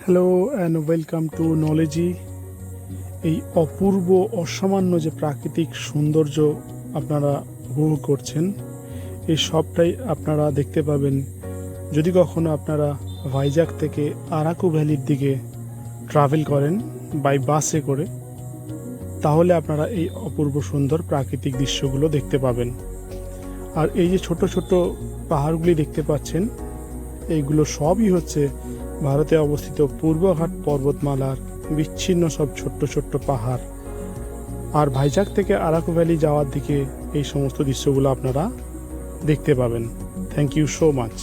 Hello and welcome to নলেজি। এই অপূর্ব অসামান্য যে প্রাকৃতিক সৌন্দর্য আপনারা উপভোগ করছেন, এই সবটাই আপনারা দেখতে পাবেন যদি কখনো আপনারা ভাইজ্যাগ থেকে আরাকু ভ্যালির দিকে ট্রাভেল করেন বাই বাসে করে, তাহলে আপনারা এই অপূর্ব সুন্দর প্রাকৃতিক দৃশ্যগুলো দেখতে পাবেন। আর এই যে ছোট ছোট পাহাড়গুলি দেখতে পাচ্ছেন, এইগুলো সবই হচ্ছে ভারতে অবস্থিত পূর্বঘাট পর্বতমালার বিচ্ছিন্ন সব ছোট্ট ছোট্ট পাহাড়। আর ভাইজ্যাগ থেকে আরাকু ভ্যালি যাওয়ার দিকে এই সমস্ত দৃশ্যগুলো আপনারা দেখতে পাবেন। Thank you so much.